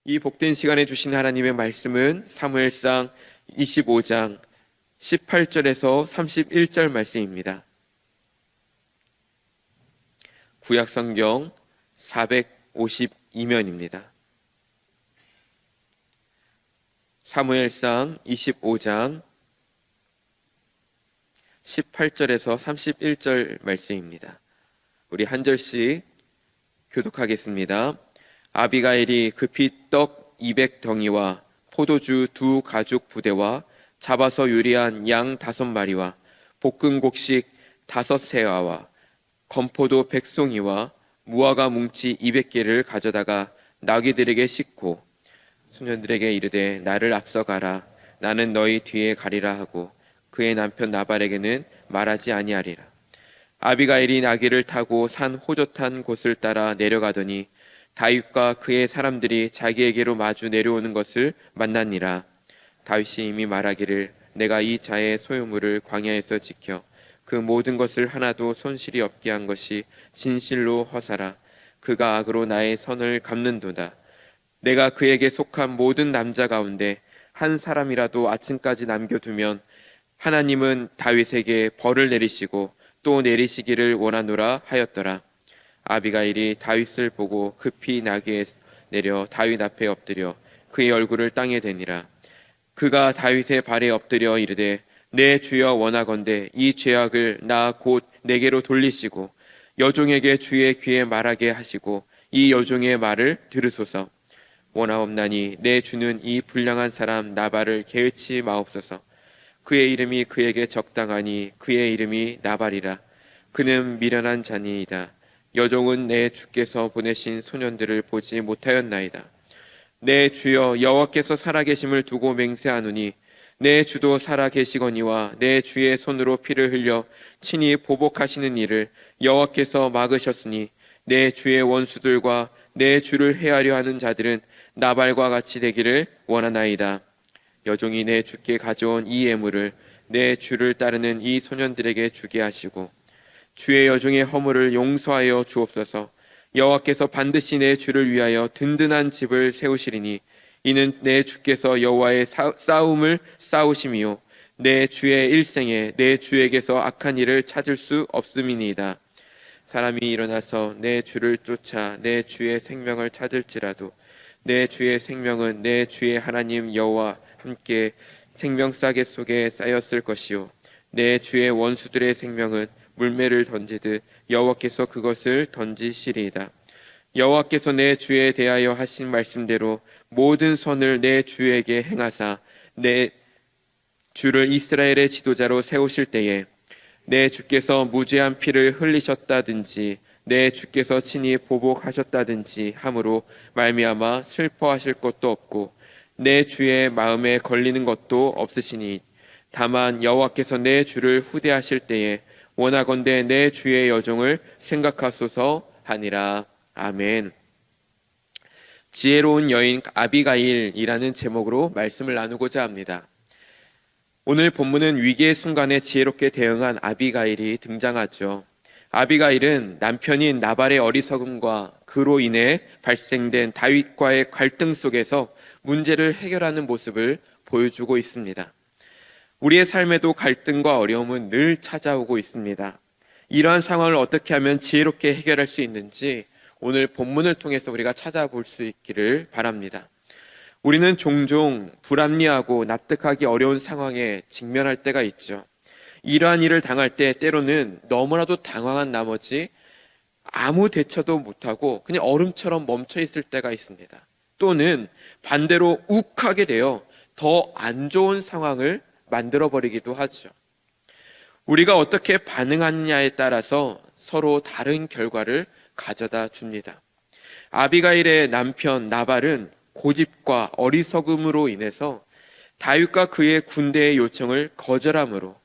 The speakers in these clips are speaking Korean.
이 복된 시간에 주신 하나님의 말씀은 사무엘상 25장 18절에서 31절 말씀입니다. 구약성경 452면입니다. 사무엘상 25장 18절에서 31절 말씀입니다. 우리 한 절씩 교독하겠습니다. 아비가일이 급히 떡 200덩이와 포도주 2가죽 부대와 잡아서 요리한 양 5마리와 볶은 곡식 5세아와 건포도 100송이와 무화과 뭉치 200개를 가져다가 나귀들에게 싣고 소년들에게 이르되 나를 앞서가라, 나는 너희 뒤에 가리라 하고 그의 남편 나발에게는 말하지 아니하리라. 아비가일이 나귀를 타고 산 호젓한 곳을 따라 내려가더니 다윗과 그의 사람들이 자기에게로 마주 내려오는 것을 만났니라. 다윗이 이미 말하기를 내가 이 자의 소유물을 광야에서 지켜 그 모든 것을 하나도 손실이 없게 한 것이 진실로 허사라. 그가 악으로 나의 선을 갚는도다. 내가 그에게 속한 모든 남자 가운데 한 사람이라도 아침까지 남겨두면 하나님은 다윗에게 벌을 내리시고 또 내리시기를 원하노라 하였더라. 아비가일이 다윗을 보고 급히 나귀에 내려 다윗 앞에 엎드려 그의 얼굴을 땅에 대니라. 그가 다윗의 발에 엎드려 이르되 내 주여 원하건대 이 죄악을 나 곧 내게로 돌리시고 여종에게 주의 귀에 말하게 하시고 이 여종의 말을 들으소서. 원하옵나니 내 주는 이 불량한 사람 나발을 게으치 마옵소서. 그의 이름이 그에게 적당하니 그의 이름이 나발이라. 그는 미련한 자니이다. 여종은 내 주께서 보내신 소년들을 보지 못하였나이다. 내 주여 여호와께서 살아계심을 두고 맹세하노니 내 주도 살아계시거니와 내 주의 손으로 피를 흘려 친히 보복하시는 일을 여호와께서 막으셨으니 내 주의 원수들과 내 주를 해하려 하는 자들은 나발과 같이 되기를 원하나이다. 여종이 내 주께 가져온 이 예물을 내 주를 따르는 이 소년들에게 주게 하시고 주의 여종의 허물을 용서하여 주옵소서. 여호와께서 반드시 내 주를 위하여 든든한 집을 세우시리니 이는 내 주께서 여호와의 싸움을 싸우심이요 내 주의 일생에 내 주에게서 악한 일을 찾을 수 없음이니이다. 사람이 일어나서 내 주를 쫓아 내 주의 생명을 찾을지라도 내 주의 생명은 내 주의 하나님 여호와 함께 생명싸개 속에 쌓였을 것이요 내 주의 원수들의 생명은 물매를 던지듯 여호와께서 그것을 던지시리이다. 여호와께서 내 주에 대하여 하신 말씀대로 모든 선을 내 주에게 행하사 내 주를 이스라엘의 지도자로 세우실 때에 내 주께서 무죄한 피를 흘리셨다든지 내 주께서 친히 보복하셨다든지 함으로 말미암아 슬퍼하실 것도 없고 내 주의 마음에 걸리는 것도 없으시니 다만 여호와께서 내 주를 후대하실 때에 원하건대 내 주의 여종을 생각하소서 하니라. 아멘. 지혜로운 여인 아비가일이라는 제목으로 말씀을 나누고자 합니다. 오늘 본문은 위기의 순간에 지혜롭게 대응한 아비가일이 등장하죠. 아비가일은 남편인 나발의 어리석음과 그로 인해 발생된 다윗과의 갈등 속에서 문제를 해결하는 모습을 보여주고 있습니다. 우리의 삶에도 갈등과 어려움은 늘 찾아오고 있습니다. 이러한 상황을 어떻게 하면 지혜롭게 해결할 수 있는지 오늘 본문을 통해서 우리가 찾아볼 수 있기를 바랍니다. 우리는 종종 불합리하고 납득하기 어려운 상황에 직면할 때가 있죠. 이러한 일을 당할 때 때로는 너무나도 당황한 나머지 아무 대처도 못하고 그냥 얼음처럼 멈춰 있을 때가 있습니다. 또는 반대로 욱하게 되어 더 안 좋은 상황을 만들어버리기도 하죠. 우리가 어떻게 반응하느냐에 따라서 서로 다른 결과를 가져다 줍니다. 아비가일의 남편 나발은 고집과 어리석음으로 인해서 다윗과 그의 군대의 요청을 거절함으로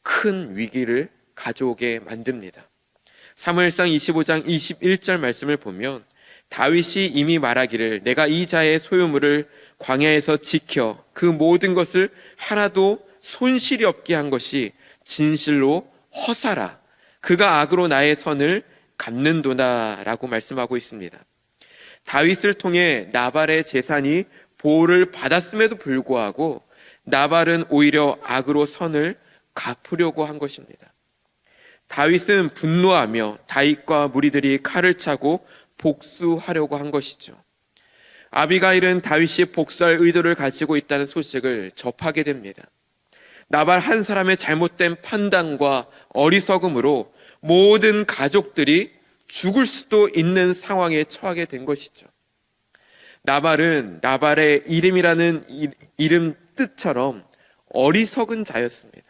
큰 위기를 가져오게 만듭니다. 사무엘상 25장 21절 말씀을 보면 다윗이 이미 말하기를 내가 이 자의 소유물을 광야에서 지켜 그 모든 것을 하나도 손실이 없게 한 것이 진실로 허사라. 그가 악으로 나의 선을 갚는도다 라고 말씀하고 있습니다. 다윗을 통해 나발의 재산이 보호를 받았음에도 불구하고 나발은 오히려 악으로 선을 갚으려고 한 것입니다. 다윗은 분노하며 다윗과 무리들이 칼을 차고 복수하려고 한 것이죠. 아비가일은 다윗이 복수할 의도를 가지고 있다는 소식을 접하게 됩니다. 나발 한 사람의 잘못된 판단과 어리석음으로 모든 가족들이 죽을 수도 있는 상황에 처하게 된 것이죠. 나발은 나발의 이름이라는 이름 뜻처럼 어리석은 자였습니다.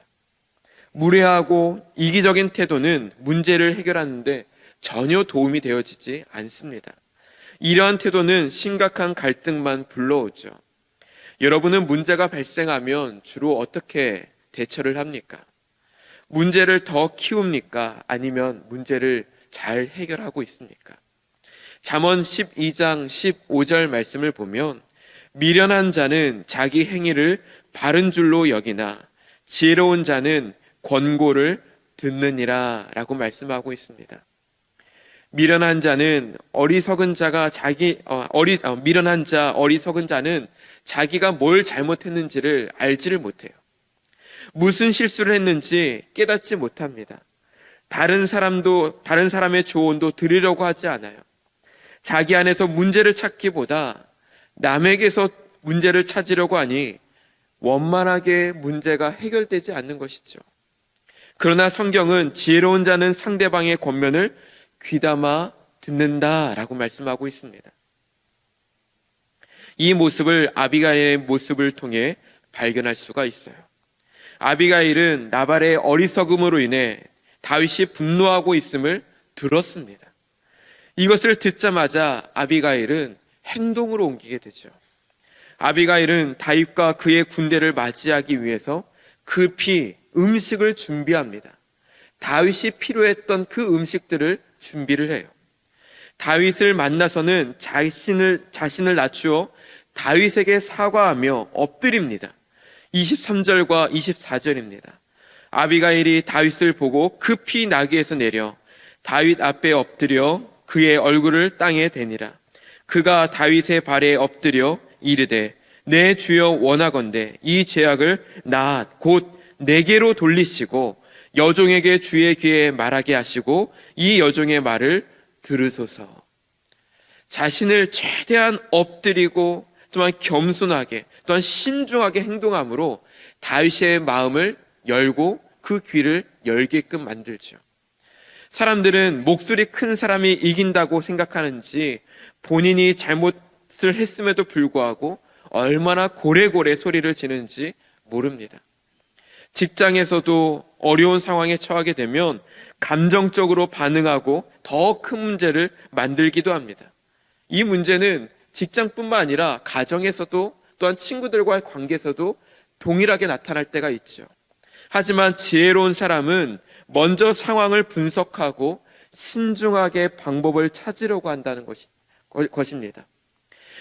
무례하고 이기적인 태도는 문제를 해결하는데 전혀 도움이 되어지지 않습니다. 이러한 태도는 심각한 갈등만 불러오죠. 여러분은 문제가 발생하면 주로 어떻게 대처를 합니까? 문제를 더 키웁니까? 아니면 문제를 잘 해결하고 있습니까? 잠언 12장 15절 말씀을 보면 미련한 자는 자기 행위를 바른 줄로 여기나 지혜로운 자는 권고를 듣느니라 라고 말씀하고 있습니다. 미련한 자는 어리석은 자는 자기가 뭘 잘못했는지를 알지를 못해요. 무슨 실수를 했는지 깨닫지 못합니다. 다른 사람의 조언도 들으려고 하지 않아요. 자기 안에서 문제를 찾기보다 남에게서 문제를 찾으려고 하니 원만하게 문제가 해결되지 않는 것이죠. 그러나 성경은 지혜로운 자는 상대방의 권면을 귀담아 듣는다라고 말씀하고 있습니다. 이 모습을 아비가일의 모습을 통해 발견할 수가 있어요. 아비가일은 나발의 어리석음으로 인해 다윗이 분노하고 있음을 들었습니다. 이것을 듣자마자 아비가일은 행동으로 옮기게 되죠. 아비가일은 다윗과 그의 군대를 맞이하기 위해서 급히 음식을 준비합니다. 다윗이 필요했던 그 음식들을 준비를 해요. 다윗을 만나서는 자신을 낮추어 다윗에게 사과하며 엎드립니다. 23절과 24절입니다. 아비가일이 다윗을 보고 급히 나귀에서 내려 다윗 앞에 엎드려 그의 얼굴을 땅에 대니라. 그가 다윗의 발에 엎드려 이르되 내 주여 원하건대 이 죄악을 나 곧 내게로 돌리시고 여종에게 주의 귀에 말하게 하시고 이 여종의 말을 들으소서. 자신을 최대한 엎드리고 또한 겸손하게 또한 신중하게 행동함으로 다윗의 마음을 열고 그 귀를 열게끔 만들죠. 사람들은 목소리 큰 사람이 이긴다고 생각하는지 본인이 잘못을 했음에도 불구하고 얼마나 고래고래 소리를 지는지 모릅니다. 직장에서도 어려운 상황에 처하게 되면 감정적으로 반응하고 더 큰 문제를 만들기도 합니다. 이 문제는 직장뿐만 아니라 가정에서도 또한 친구들과의 관계에서도 동일하게 나타날 때가 있죠. 하지만 지혜로운 사람은 먼저 상황을 분석하고 신중하게 방법을 찾으려고 한다는 것입니다.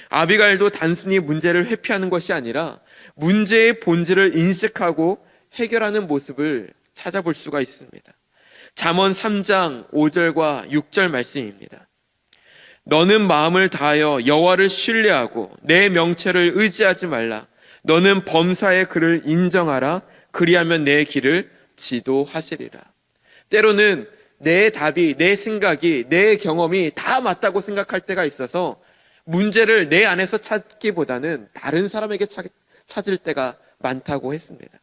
아비가일도 단순히 문제를 회피하는 것이 아니라 문제의 본질을 인식하고 해결하는 모습을 찾아볼 수가 있습니다. 잠언 3장 5절과 6절 말씀입니다. 너는 마음을 다하여 여호와를 신뢰하고 내 명체를 의지하지 말라. 너는 범사의 그를 인정하라. 그리하면 내 길을 지도하시리라. 때로는 내 답이, 내 생각이, 내 경험이 다 맞다고 생각할 때가 있어서 문제를 내 안에서 찾기보다는 다른 사람에게 찾을 때가 많다고 했습니다.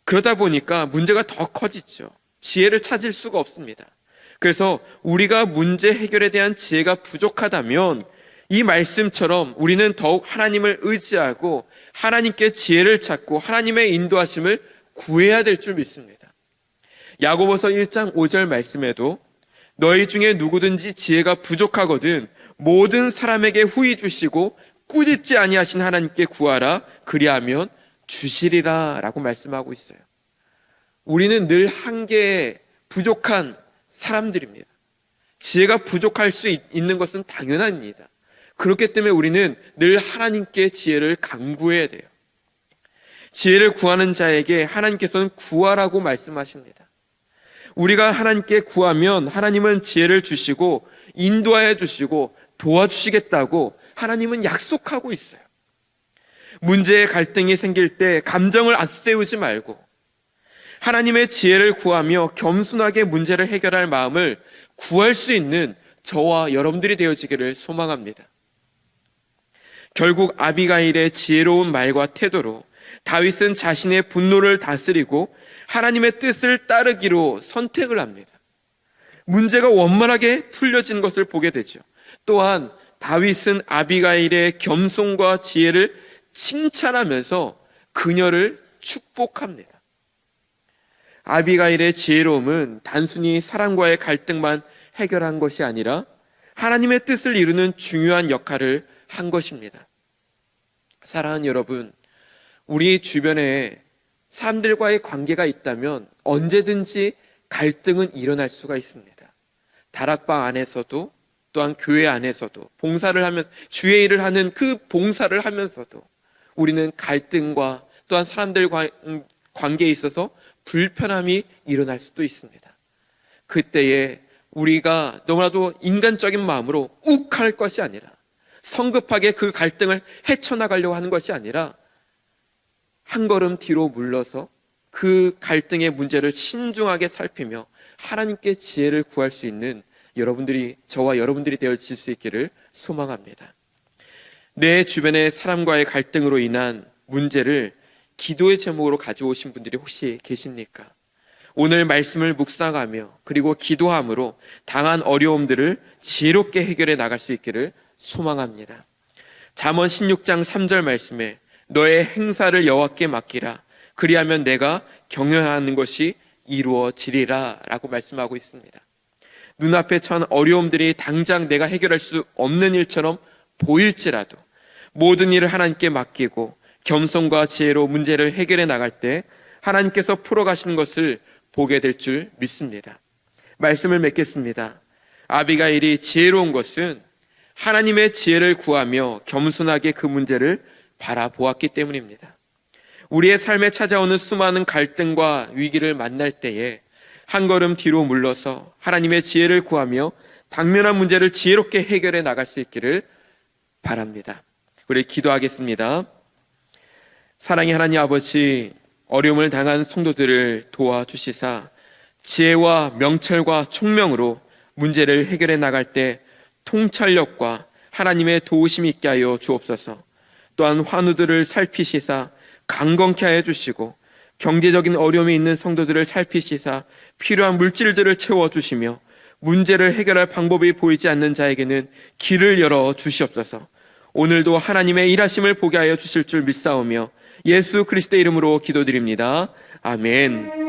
그러다 보니까 문제가 더 커지죠. 지혜를 찾을 수가 없습니다. 그래서 우리가 문제 해결에 대한 지혜가 부족하다면 이 말씀처럼 우리는 더욱 하나님을 의지하고 하나님께 지혜를 찾고 하나님의 인도하심을 구해야 될 줄 믿습니다. 야고보서 1장 5절 말씀에도 너희 중에 누구든지 지혜가 부족하거든 모든 사람에게 후히 주시고 꾸짖지 아니하신 하나님께 구하라. 그리하면 주시리라 라고 말씀하고 있어요. 우리는 늘 한계에 부족한 사람들입니다. 지혜가 부족할 수 있는 것은 당연한 일이다. 그렇기 때문에 우리는 늘 하나님께 지혜를 간구해야 돼요. 지혜를 구하는 자에게 하나님께서는 구하라고 말씀하십니다. 우리가 하나님께 구하면 하나님은 지혜를 주시고 인도하여 주시고 도와주시겠다고 하나님은 약속하고 있어요. 문제의 갈등이 생길 때 감정을 앞세우지 말고 하나님의 지혜를 구하며 겸손하게 문제를 해결할 마음을 구할 수 있는 저와 여러분들이 되어지기를 소망합니다. 결국 아비가일의 지혜로운 말과 태도로 다윗은 자신의 분노를 다스리고 하나님의 뜻을 따르기로 선택을 합니다. 문제가 원만하게 풀려진 것을 보게 되죠. 또한 다윗은 아비가일의 겸손과 지혜를 칭찬하면서 그녀를 축복합니다. 아비가일의 지혜로움은 단순히 사람과의 갈등만 해결한 것이 아니라 하나님의 뜻을 이루는 중요한 역할을 한 것입니다. 사랑하는 여러분, 우리 주변에 사람들과의 관계가 있다면 언제든지 갈등은 일어날 수가 있습니다. 다락방 안에서도 또한 교회 안에서도 봉사를 하면서 주의 일을 하는 그 봉사를 하면서도 우리는 갈등과 또한 사람들과 관계에 있어서 불편함이 일어날 수도 있습니다. 그때에 우리가 너무나도 인간적인 마음으로 욱할 것이 아니라 성급하게 그 갈등을 헤쳐나가려고 하는 것이 아니라 한 걸음 뒤로 물러서 그 갈등의 문제를 신중하게 살피며 하나님께 지혜를 구할 수 있는 여러분들이, 저와 여러분들이 되어질 수 있기를 소망합니다. 내 주변의 사람과의 갈등으로 인한 문제를 기도의 제목으로 가져오신 분들이 혹시 계십니까? 오늘 말씀을 묵상하며 그리고 기도함으로 당한 어려움들을 지혜롭게 해결해 나갈 수 있기를 소망합니다. 잠언 16장 3절 말씀에 너의 행사를 여호와께 맡기라 그리하면 내가 경영하는 것이 이루어지리라 라고 말씀하고 있습니다. 눈앞에 처한 어려움들이 당장 내가 해결할 수 없는 일처럼 보일지라도 모든 일을 하나님께 맡기고 겸손과 지혜로 문제를 해결해 나갈 때 하나님께서 풀어가시는 것을 보게 될 줄 믿습니다. 말씀을 맺겠습니다. 아비가일이 지혜로운 것은 하나님의 지혜를 구하며 겸손하게 그 문제를 바라보았기 때문입니다. 우리의 삶에 찾아오는 수많은 갈등과 위기를 만날 때에 한 걸음 뒤로 물러서 하나님의 지혜를 구하며 당면한 문제를 지혜롭게 해결해 나갈 수 있기를 바랍니다. 우리 기도하겠습니다. 사랑의 하나님 아버지, 어려움을 당한 성도들을 도와주시사 지혜와 명철과 총명으로 문제를 해결해 나갈 때 통찰력과 하나님의 도우심이 있게 하여 주옵소서. 또한 환우들을 살피시사 강건케 하여 주시고 경제적인 어려움이 있는 성도들을 살피시사 필요한 물질들을 채워주시며 문제를 해결할 방법이 보이지 않는 자에게는 길을 열어 주시옵소서. 오늘도 하나님의 일하심을 보게 하여 주실 줄 믿사오며 예수 그리스도의 이름으로 기도드립니다. 아멘.